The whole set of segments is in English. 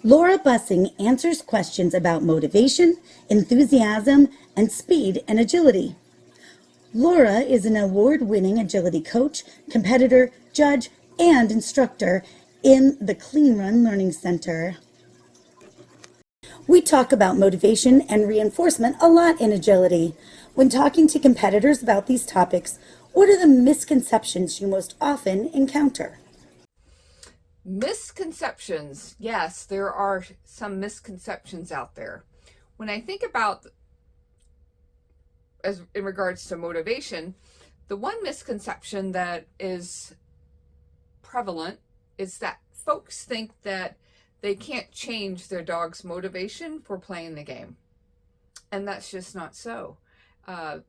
Laura Bussing answers questions about motivation, enthusiasm, and speed and agility. Laura is an award-winning agility coach, competitor, judge, and instructor in the Clean Run Learning Center. We talk about motivation and reinforcement a lot in agility. When talking to competitors about these topics, what are the misconceptions you most often encounter? Misconceptions. Yes, there are some misconceptions out there. When I think about as in regards to motivation, the one misconception that is prevalent is that folks think that they can't change their dog's motivation for playing the game. And that's just not so.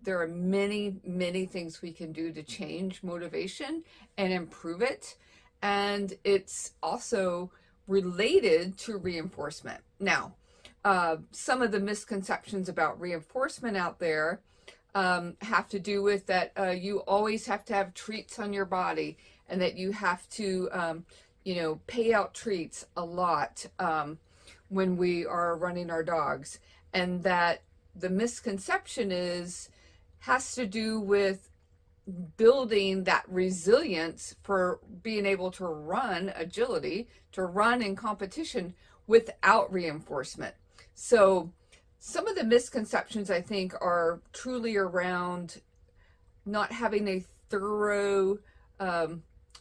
There are many things we can do to change motivation and improve it. And it's also related to reinforcement. Now, some of the misconceptions about reinforcement out there have to do with that you always have to have treats on your body, and that you have to, pay out treats a lot when we are running our dogs. And that the misconception has to do with building that resilience for being able to run agility, to run in competition without reinforcement. So some of the misconceptions, I think, are truly around not having a thorough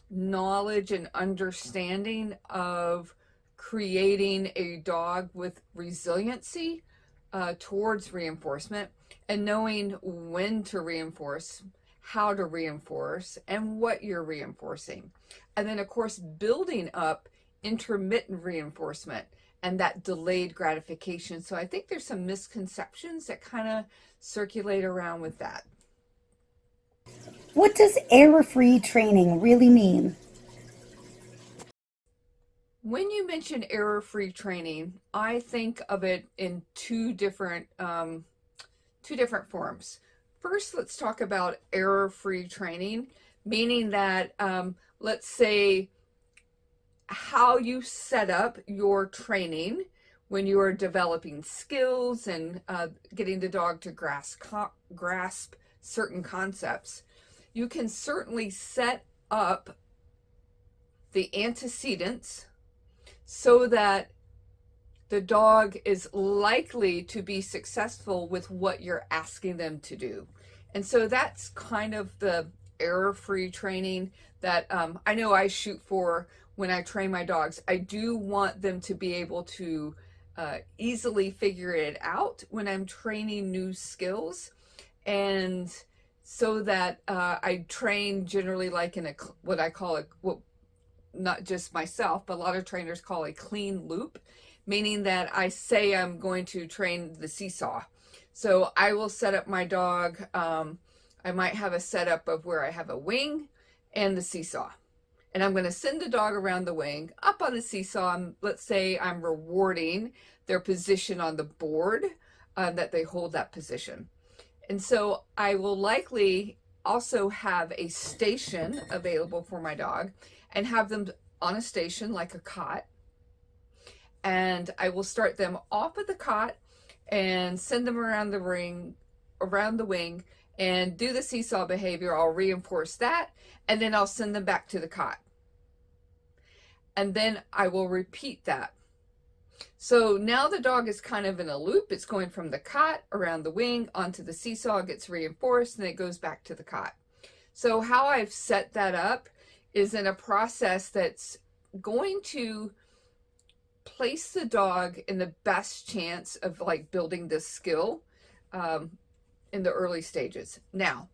knowledge and understanding of creating a dog with resiliency towards reinforcement, and knowing when to reinforce, how to reinforce, and what you're reinforcing. And then, of course, building up intermittent reinforcement and that delayed gratification. So I think there's some misconceptions that kind of circulate around with that. What does error-free training really mean? When you mention error-free training, I think of it in two different forms. First, let's talk about error-free training, meaning that let's say how you set up your training when you are developing skills and getting the dog to grasp certain concepts. You can certainly set up the antecedents so that the dog is likely to be successful with what you're asking them to do. And so that's kind of the error-free training that I know I shoot for when I train my dogs. I do want them to be able to easily figure it out when I'm training new skills. And so that I train generally like in what I call not just myself, but a lot of trainers call a clean loop, meaning that I say I'm going to train the seesaw. So I will set up my dog. I might have a setup of where I have a wing and the seesaw. And I'm going to send the dog around the wing, up on the seesaw. Let's say I'm rewarding their position on the board, that they hold that position. And so I will likely also have a station available for my dog and have them on a station like a cot. And I will start them off of the cot and send them around the wing, and do the seesaw behavior. I'll reinforce that, and then I'll send them back to the cot. And then I will repeat that. So now the dog is kind of in a loop. It's going from the cot around the wing onto the seesaw, gets reinforced, and it goes back to the cot. So how I've set that up is in a process that's going to place the dog in the best chance of like building this skill in the early stages. Now,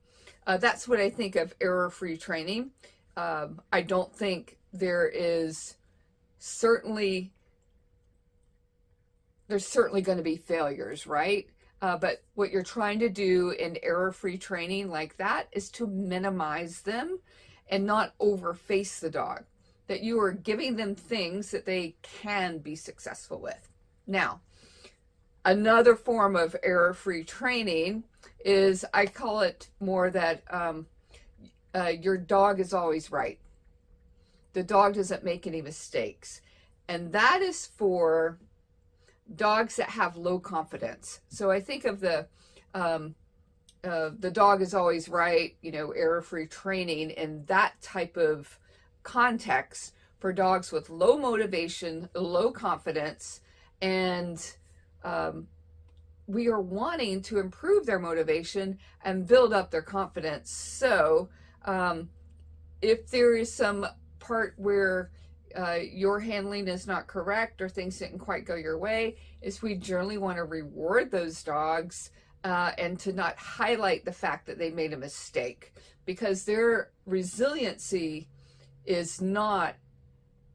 that's what I think of error-free training. I don't think there's certainly going to be failures, right? But what you're trying to do in error-free training like that is to minimize them and not overface the dog, that you are giving them things that they can be successful with. Now, another form of error-free training is, I call it more that your dog is always right. The dog doesn't make any mistakes. And that is for dogs that have low confidence. So I think of the dog is always right, error-free training in that type of context for dogs with low motivation, low confidence, and we are wanting to improve their motivation and build up their confidence. So if there is some part where your handling is not correct or things didn't quite go your way, is we generally want to reward those dogs and to not highlight the fact that they made a mistake, because their resiliency is not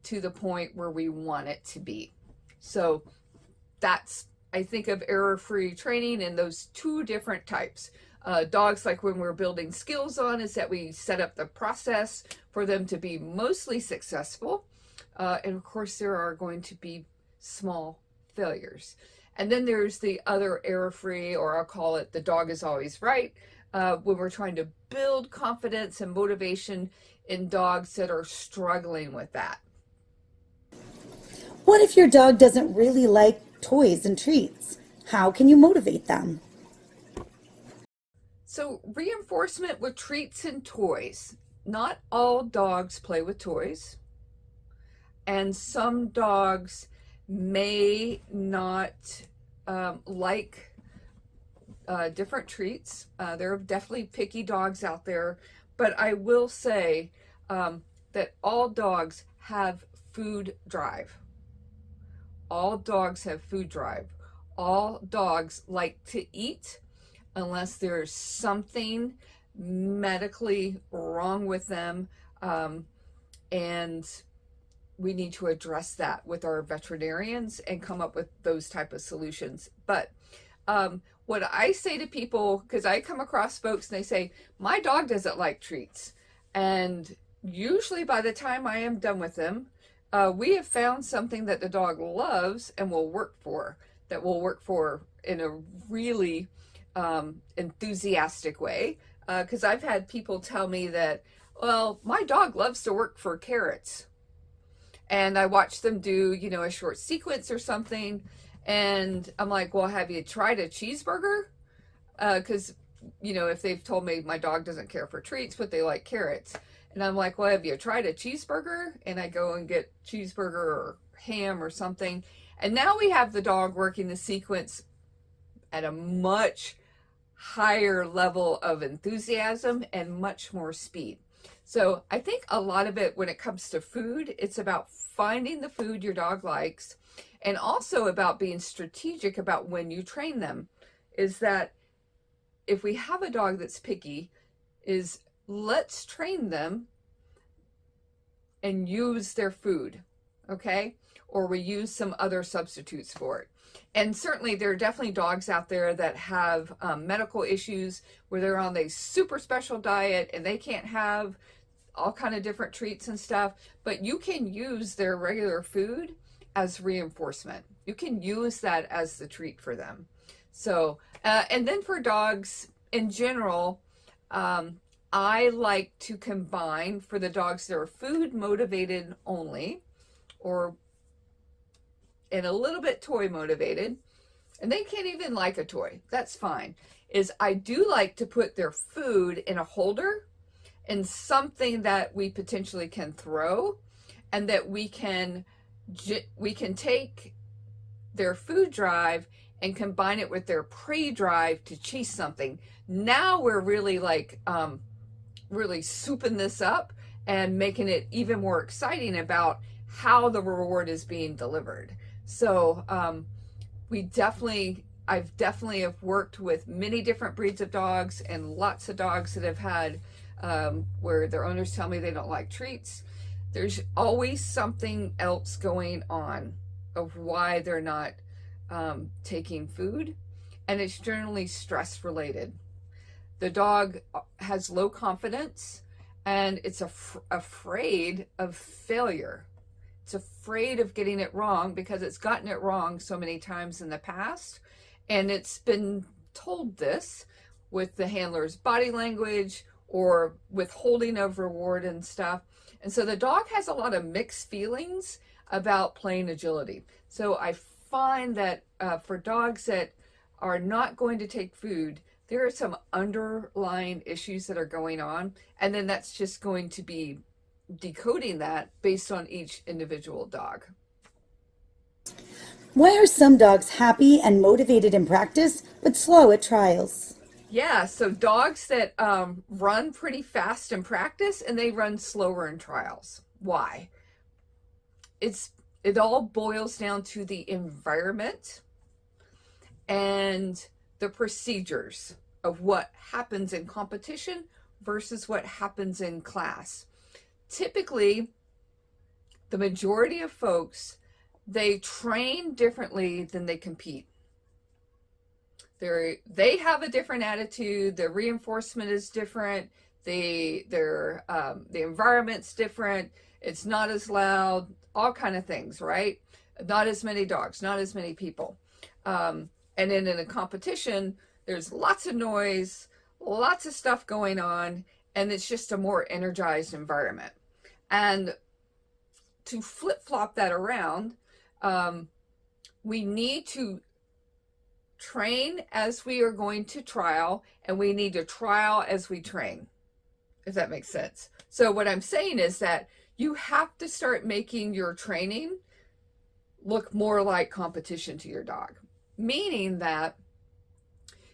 to the point where we want it to be. So that's, I think of error-free training in those two different types. Dogs, like when we're building skills on, is that we set up the process for them to be mostly successful. And of course, there are going to be small failures. And then there's the other error-free, or I'll call it the dog is always right, when we're trying to build confidence and motivation in dogs that are struggling with that. What if your dog doesn't really like toys and treats? How can you motivate them? So reinforcement with treats and toys. Not all dogs play with toys, and some dogs may not like different treats. There are definitely picky dogs out there, but I will say that all dogs have food drive. All dogs have food drive. All dogs like to eat unless there's something medically wrong with them, and we need to address that with our veterinarians and come up with those type of solutions. But what I say to people, because I come across folks and they say, my dog doesn't like treats, and usually by the time I am done with them, we have found something that the dog loves and will work for, in a really enthusiastic way. Because I've had people tell me that, well, my dog loves to work for carrots. And I watch them do, a short sequence or something. And I'm like, well, have you tried a cheeseburger? Because, if they've told me my dog doesn't care for treats, but they like carrots. And I'm like, well, have you tried a cheeseburger? And I go and get cheeseburger or ham or something. And now we have the dog working the sequence at a much higher level of enthusiasm and much more speed. So I think a lot of it, when it comes to food, it's about finding the food your dog likes, and also about being strategic about when you train them. Is that if we have a dog that's picky, is let's train them and use their food, okay? Or we use some other substitutes for it. And certainly there are definitely dogs out there that have medical issues where they're on a super special diet and they can't have all kind of different treats and stuff, but you can use their regular food as reinforcement. You can use that as the treat for them. So, and then for dogs in general, I like to combine, for the dogs that are food motivated only, and a little bit toy motivated, and they can't even like a toy, that's fine, is I do like to put their food in a holder and something that we potentially can throw, and that we can take their food drive and combine it with their prey drive to chase something. Now we're really really souping this up and making it even more exciting about how the reward is being delivered. So I've definitely have worked with many different breeds of dogs, and lots of dogs that have had where their owners tell me they don't like treats. There's always something else going on of why they're not taking food, and it's generally stress related. The dog has low confidence, and it's afraid of failure. It's afraid of getting it wrong because it's gotten it wrong so many times in the past, and it's been told this with the handler's body language or withholding of reward and stuff. And so the dog has a lot of mixed feelings about playing agility. So I find that for dogs that are not going to take food, there are some underlying issues that are going on, and then that's just going to be decoding that based on each individual dog. Why are some dogs happy and motivated in practice, but slow at trials? Yeah, so dogs that run pretty fast in practice and they run slower in trials. Why? It all boils down to the environment and the procedures of what happens in competition versus what happens in class. Typically, the majority of folks, they train differently than they compete. They have a different attitude. Their reinforcement is different. The environment's different. It's not as loud. All kind of things, right? Not as many dogs, not as many people. And then in a competition, there's lots of noise, lots of stuff going on, and it's just a more energized environment. And to flip-flop that around, we need to train as we are going to trial, and we need to trial as we train, if that makes sense. So what I'm saying is that you have to start making your training look more like competition to your dog, meaning that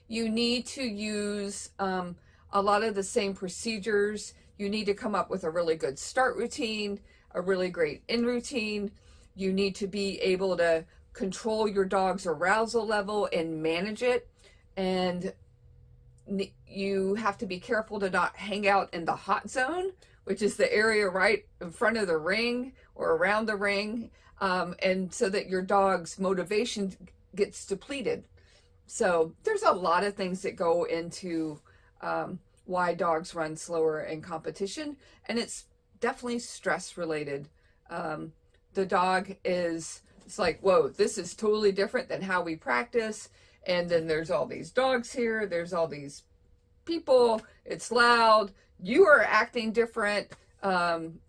you need to use a lot of the same procedures. You need to come up with a really good start routine, a really great end routine. You need to be able to control your dog's arousal level and manage it. And you have to be careful to not hang out in the hot zone, which is the area right in front of the ring or around the ring, and so that your dog's motivation gets depleted. So there's a lot of things that go into why dogs run slower in competition, and it's definitely stress related. The dog it's like, whoa, this is totally different than how we practice. And then there's all these dogs here. There's all these people. It's loud. You are acting different. And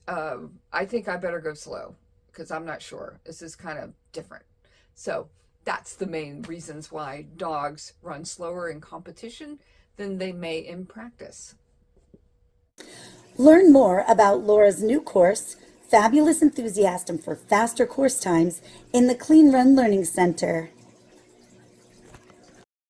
I think I better go slow because I'm not sure. This is kind of different. So that's the main reasons why dogs run slower in competition than they may in practice. Learn more about Laura's new course, Fabulous Enthusiasm for Faster Course Times, in the Clean Run Learning Center.